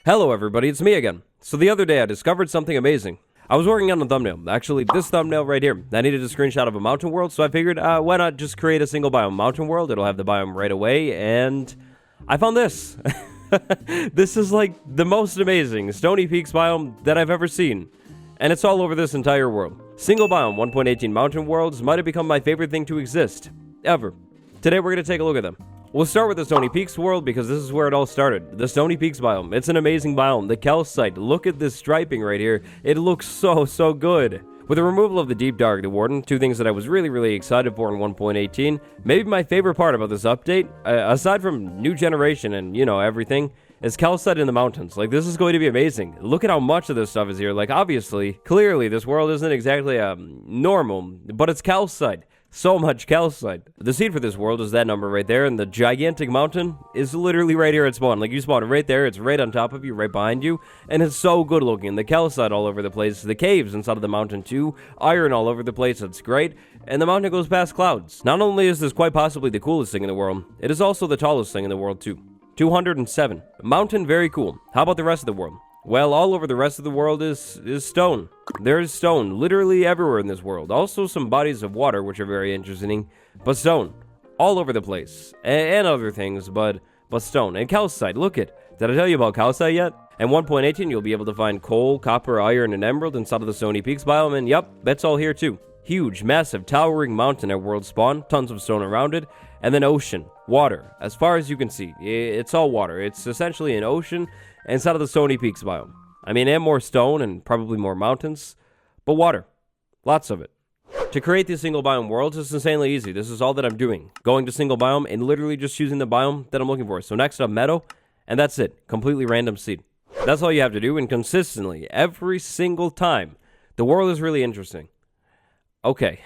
Hello everybody, it's me again. So the other day I discovered something amazing. I was working on a thumbnail, actually this thumbnail right here. I needed a screenshot of a mountain world, so I figured why not just create a single biome mountain world. It'll have the biome right away, and I found this. This is like the most amazing Stony Peaks biome that I've ever seen. And it's all over this entire world. Single biome 1.18 mountain worlds might have become my favorite thing to exist, ever. Today we're going to take a look at them. We'll start with the Stony Peaks world because this is where it all started. The Stony Peaks biome. It's an amazing biome. The calcite. Look at this striping right here. It looks so good. With the removal of the deep dark, the warden, two things that I was really excited for in 1.18. Maybe my favorite part about this update, aside from new generation and, you know, everything, is calcite in the mountains. Like, this is going to be amazing. Look at how much of this stuff is here. Like, obviously, clearly, this world isn't exactly normal, but it's calcite. So much calcite. The seed for this world is that number right there, and the gigantic mountain is literally right here at spawn. Like, you spawn right there, it's right on top of you, right behind you, and it's so good looking. The calcite all over the place, the caves inside of the mountain too, iron all over the place, it's great, and the mountain goes past clouds. Not only is this quite possibly the coolest thing in the world, it is also the tallest thing in the world too. 207. Mountain, very cool. How about the rest of the world? Well, all over the rest of the world is stone. There's stone literally everywhere in this world. Also some bodies of water, which are very interesting. But stone. All over the place. And other things, but stone. And calcite, look it. Did I tell you about calcite yet? In 1.18, you'll be able to find coal, copper, iron, and emerald inside of the Stony Peaks biome. And yep, that's all here too. Huge, massive, towering mountain at world spawn. Tons of stone around it. And then ocean. Water. As far as you can see, it's all water. It's essentially an ocean inside of the Stony Peaks biome. I mean, and more stone and probably more mountains, but water. Lots of it. To create these single biome worlds is insanely easy. This is all that I'm doing. Going to single biome and literally just choosing the biome that I'm looking for. So next up, Meadow, and that's it. Completely random seed. That's all you have to do, and consistently, every single time. The world is really interesting. Okay,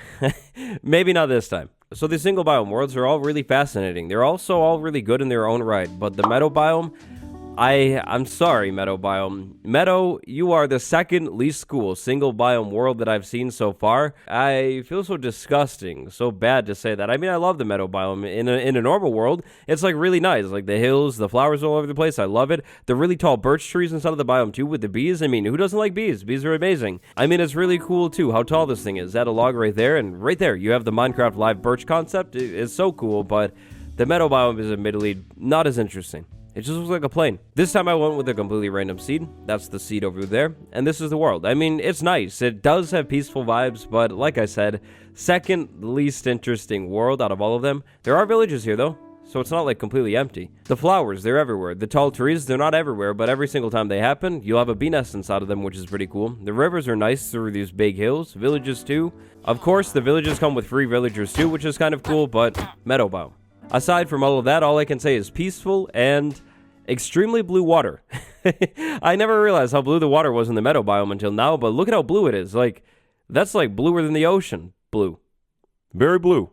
maybe not this time. So the single biome worlds are all really fascinating. They're also all really good in their own right, but the Meadow biome, I'm sorry, Meadow biome. Meadow, you are the second least cool single biome world that I've seen so far. I feel so disgusting, so bad to say that. I mean, I love the Meadow biome. In a normal world, it's like really nice. Like the hills, the flowers all over the place. I love it. The really tall birch trees inside of the biome too with the bees. I mean, who doesn't like bees? Bees are amazing. I mean, it's really cool too how tall this thing is. That a log right there, and right there you have the Minecraft live birch concept. It's so cool, but the Meadow biome is admittedly not as interesting. It just looks like a plane. This time I went with a completely random seed. That's the seed over there. And this is the world. I mean, it's nice. It does have peaceful vibes, but like I said, second least interesting world out of all of them. There are villages here though, so it's not like completely empty. The flowers, they're everywhere. The tall trees, they're not everywhere, but every single time they happen, you'll have a bee nest inside of them, which is pretty cool. The rivers are nice through these big hills. Villages too. Of course, the villages come with free villagers too, which is kind of cool, but Meadow biome. Aside from all of that, all I can say is peaceful and extremely blue water. I never realized how blue the water was in the Meadow biome until now, but look at how blue it is. Like, that's like bluer than the ocean. Blue. Very blue.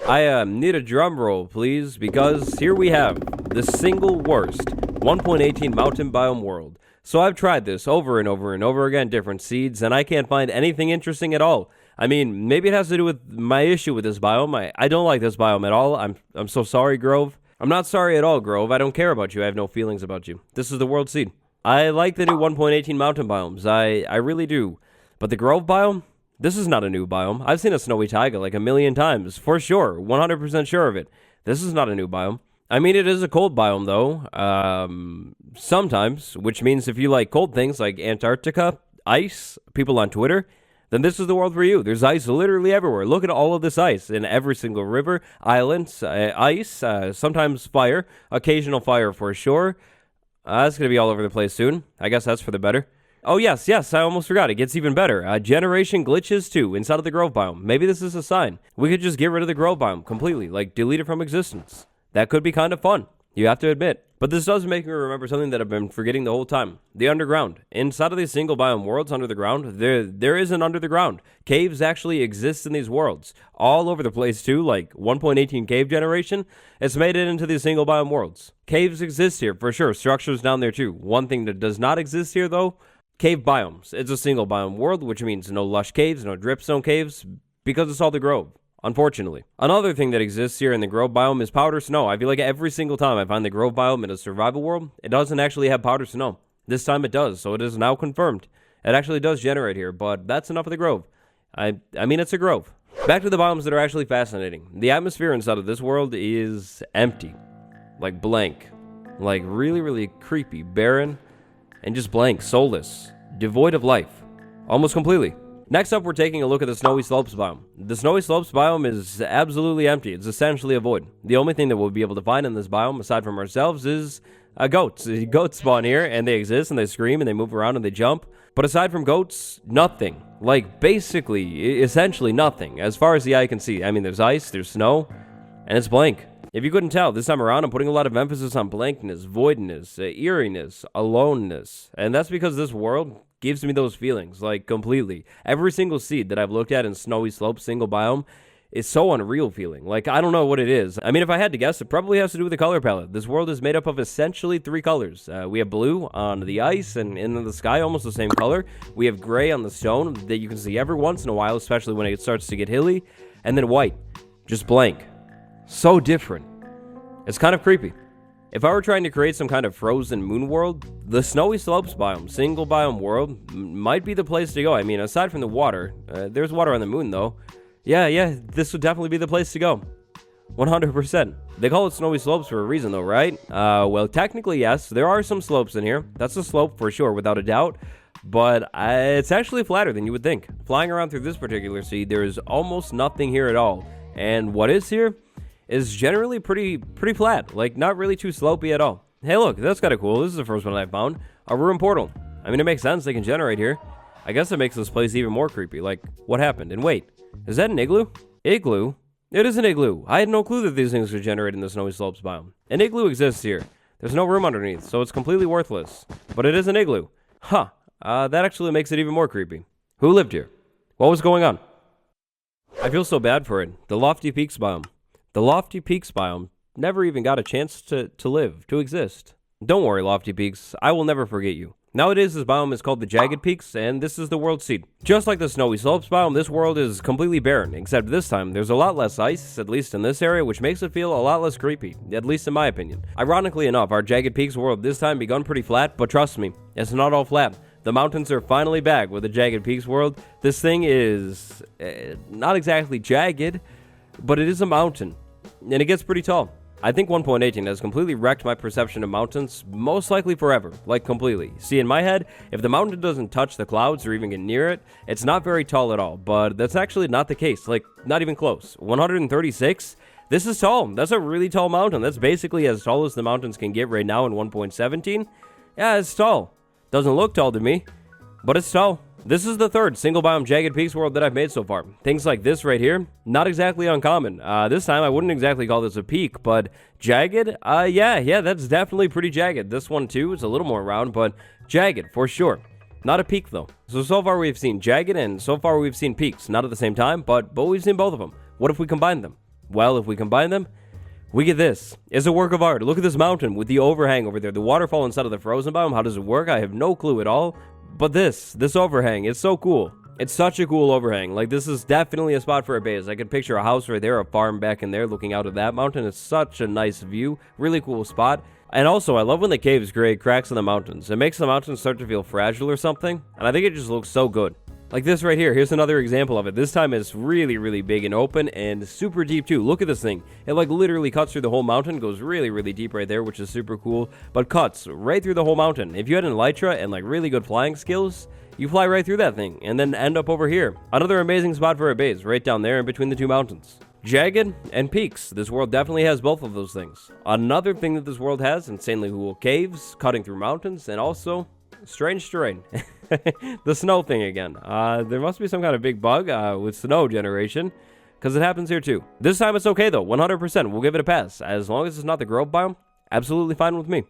I need a drum roll, please, because here we have the single worst 1.18 mountain biome world. So I've tried this over and over again, different seeds, and I can't find anything interesting at all. I mean, maybe it has to do with my issue with this biome. I don't like this biome at all. I'm so sorry, Grove. I'm not sorry at all, Grove. I don't care about you. I have no feelings about you. This is the world seed. I like the new 1.18 mountain biomes. I really do. But the Grove biome? This is not a new biome. I've seen a snowy taiga like a million times. For sure. 100% sure of it. This is not a new biome. I mean, it is a cold biome, though. Sometimes. Which means if you like cold things like Antarctica, ice, people on Twitter, then this is the world for you. There's ice literally everywhere. Look at all of this ice in every single river, islands, ice, sometimes fire, occasional fire for sure. That's going to be all over the place soon. I guess that's for the better. Oh, yes, I almost forgot. It gets even better. Generation glitches too inside of the Grove biome. Maybe this is a sign. We could just get rid of the Grove biome completely, like delete it from existence. That could be kind of fun. You have to admit. But this does make me remember something that I've been forgetting the whole time. The underground. Inside of these single biome worlds under the ground, there is an under the ground. Caves actually exist in these worlds. All over the place too, like 1.18 cave generation. It's made it into these single biome worlds. Caves exist here, for sure. Structures down there too. One thing that does not exist here though, cave biomes. It's a single biome world, which means no lush caves, no dripstone caves, because it's all the Grove. unfortunately. Another thing that exists here in the Grove biome is powder snow. I feel like every single time I find the Grove biome in a survival world, it doesn't actually have powder snow. This time it does, so it is now confirmed. It actually does generate here, but that's enough of the grove. I mean, it's a grove. Back to the biomes that are actually fascinating. The atmosphere inside of this world is empty. Like blank. Like really, really creepy, barren, and just blank, soulless, devoid of life. Almost completely. Next up, we're taking a look at the Snowy Slopes biome. The Snowy Slopes biome is absolutely empty. It's essentially a void. The only thing that we'll be able to find in this biome, aside from ourselves, is goats. Goats spawn here, and they exist, and they scream, and they move around, and they jump. But aside from goats, nothing. Like, basically, essentially nothing, as far as the eye can see. I mean, there's ice, there's snow, and it's blank. If you couldn't tell, this time around, I'm putting a lot of emphasis on blankness, voidness, eeriness, aloneness. And that's because this world gives me those feelings, like, completely. Every single seed that I've looked at in Snowy Slopes single biome is so unreal feeling. Like, I don't know what it is. I mean, if I had to guess, it probably has to do with the color palette. This world is made up of essentially 3 colors. We have blue on the ice and in the sky, almost the same color. We have gray on the stone that you can see every once in a while, especially when it starts to get hilly. And then white. Just blank. So different. It's kind of creepy. If I were trying to create some kind of frozen moon world, the Snowy Slopes biome, single biome world, might be the place to go. I mean, aside from the water, there's water on the moon though. Yeah, this would definitely be the place to go. 100%. They call it Snowy Slopes for a reason though, right? Well, technically yes, there are some slopes in here. That's a slope for sure, without a doubt. But it's actually flatter than you would think. Flying around through this particular sea, there is almost nothing here at all. And what is here is generally pretty flat, like not really too slopey at all. Hey look, that's kind of cool. This is the first one I found. A room portal. I mean, it makes sense, they can generate here. I guess it makes this place even more creepy, like, what happened? And wait, is that an igloo? Igloo? It is an igloo. I had no clue that these things could generate in the Snowy Slopes biome. An igloo exists here. There's no room underneath, so it's completely worthless. But it is an igloo. Huh, that actually makes it even more creepy. Who lived here? What was going on? I feel so bad for it. The Lofty Peaks biome. The Lofty Peaks biome never even got a chance to live, to exist. Don't worry, Lofty Peaks, I will never forget you. Nowadays, this biome is called the Jagged Peaks, and this is the world seed. Just like the Snowy Slopes biome, this world is completely barren, except this time, there's a lot less ice, at least in this area, which makes it feel a lot less creepy, at least in my opinion. Ironically enough, our Jagged Peaks world this time begun pretty flat, but trust me, it's not all flat. The mountains are finally back with the Jagged Peaks world. This thing is not exactly jagged, but it is a mountain. And it gets pretty tall. I think 1.18 has completely wrecked my perception of mountains, most likely forever, like completely. See, in my head, if the mountain doesn't touch the clouds or even get near it, it's not very tall at all, but that's actually not the case, like, not even close. 136? This is tall. That's a really tall mountain. That's basically as tall as the mountains can get right now in 1.17. Yeah, it's tall. Doesn't look tall to me, but it's tall. This is the third single biome Jagged Peaks world that I've made so far. Things like this right here, not exactly uncommon. This time I wouldn't exactly call this a peak, but jagged, yeah, that's definitely pretty jagged. This one too is a little more round, but jagged for sure. Not a peak though. So far we've seen jagged and so far we've seen peaks, not at the same time, but we've seen both of them. What if we combine them? Well, if we combine them, we get this. It's a work of art. Look at this mountain with the overhang over there. The waterfall inside of the frozen biome. How does it work? I have no clue at all. But this overhang, it's so cool. It's such a cool overhang. Like, this is definitely a spot for a base. I could picture a house right there, a farm back in there, looking out of that mountain. It's such a nice view. Really cool spot. And also, I love when the caves create cracks in the mountains. It makes the mountains start to feel fragile or something. And I think it just looks so good. Like this right here. Here's another example of it. This time it's really big and open and super deep too. Look at this thing. It like literally cuts through the whole mountain. Goes really deep right there, which is super cool. But cuts right through the whole mountain. If you had an elytra and like really good flying skills, you fly right through that thing and then end up over here. Another amazing spot for a base right down there in between the two mountains. Jagged and peaks. This world definitely has both of those things. Another thing that this world has, insanely cool caves, cutting through mountains, and also strange terrain. The snow thing again. There must be some kind of big bug with snow generation, because it happens here too. This time it's okay though, 100%. We'll give it a pass. As long as it's not the grove biome, absolutely fine with me.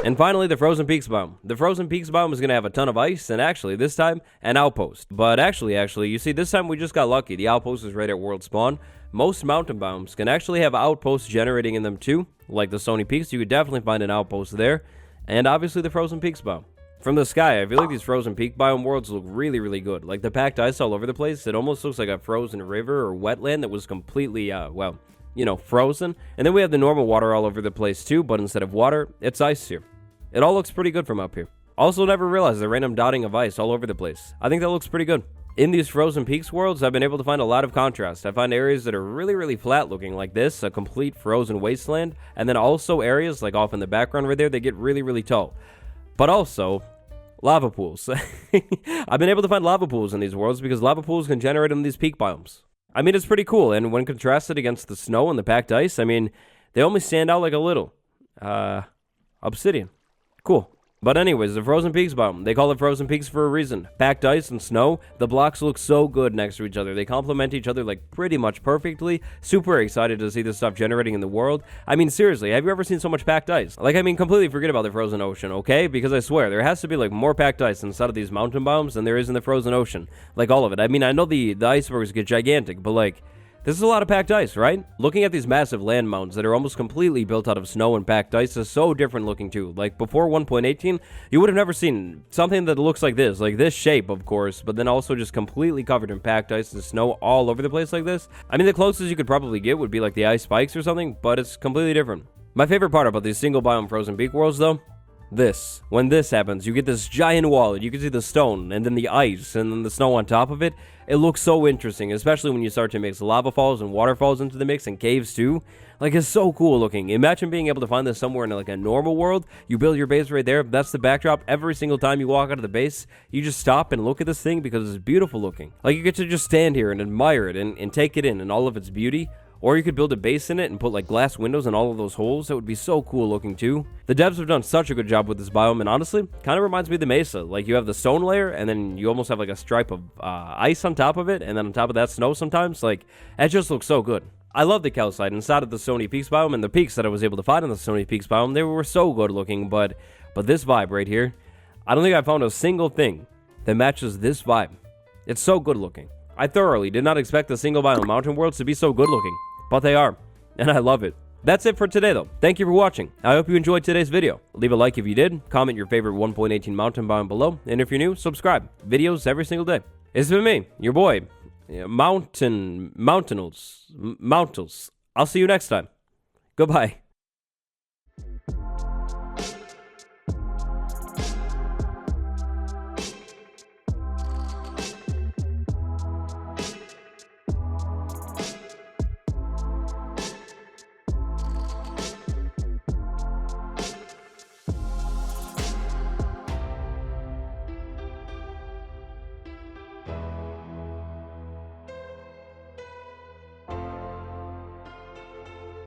And finally, the Frozen Peaks biome. The Frozen Peaks biome is going to have a ton of ice, and actually, this time, an outpost. But actually, you see, this time we just got lucky. The outpost is right at world spawn. Most mountain biomes can actually have outposts generating in them too. Like the Stony Peaks, you could definitely find an outpost there. And obviously the Frozen Peaks biome. From the sky, I feel like these Frozen Peak biome worlds look really good. Like the packed ice all over the place, it almost looks like a frozen river or wetland that was completely, well, you know, frozen. And then we have the normal water all over the place too, but instead of water, it's ice here. It all looks pretty good from up here. Also, never realized the random dotting of ice all over the place. I think that looks pretty good. In these frozen peaks worlds, I've been able to find a lot of contrast. I find areas that are really flat looking like this, a complete frozen wasteland, and then also areas like off in the background right there, they get really tall. But also, lava pools. I've been able to find lava pools in these worlds because lava pools can generate in these peak biomes. I mean, it's pretty cool, and when contrasted against the snow and the packed ice, I mean, they only stand out like a little. Obsidian. Cool. But anyways, the Frozen Peaks biome. They call it Frozen Peaks for a reason. Packed ice and snow, the blocks look so good next to each other. They complement each other like pretty much perfectly. Super excited to see this stuff generating in the world. I mean, seriously, have you ever seen so much packed ice? Like, I mean, completely forget about the frozen ocean, okay? Because I swear, there has to be like more packed ice inside of these mountain biomes than there is in the frozen ocean. Like, all of it. I mean, I know the icebergs get gigantic, but like, this is a lot of packed ice, right? Looking at these massive land mounds that are almost completely built out of snow and packed ice is so different looking too. Like before 1.18, you would have never seen something that looks like this shape, of course, but then also just completely covered in packed ice and snow all over the place like this. I mean, the closest you could probably get would be like the ice spikes or something, but it's completely different. My favorite part about these single biome frozen peak worlds though, this. When this happens, you get this giant wall, and you can see the stone, and then the ice, and then the snow on top of it. It looks so interesting, especially when you start to mix lava falls and waterfalls into the mix, and caves too. Like, it's so cool looking. Imagine being able to find this somewhere in like a normal world. You build your base right there, that's the backdrop. Every single time you walk out of the base, you just stop and look at this thing because it's beautiful looking. Like, you get to just stand here and admire it and take it in all of its beauty. Or you could build a base in it and put like glass windows in all of those holes. That would be so cool looking too. The devs have done such a good job with this biome, and honestly, kind of reminds me of the mesa. Like, you have the stone layer, and then you almost have like a stripe of ice on top of it, and then on top of that, snow sometimes. Like, it just looks so good. I love the calcite inside of the Stony Peaks biome, and the peaks that I was able to find in the Stony Peaks biome, they were so good looking, but this vibe right here, I don't think I found a single thing that matches this vibe. It's so good looking. I thoroughly did not expect the single biome mountain worlds to be so good looking. But they are, and I love it. That's it for today, though. Thank you for watching. I hope you enjoyed today's video. Leave a like if you did, comment your favorite 1.18 mountain biome below, and if you're new, subscribe. Videos every single day. It's been me, your boy, Mountainals. I'll see you next time. Goodbye.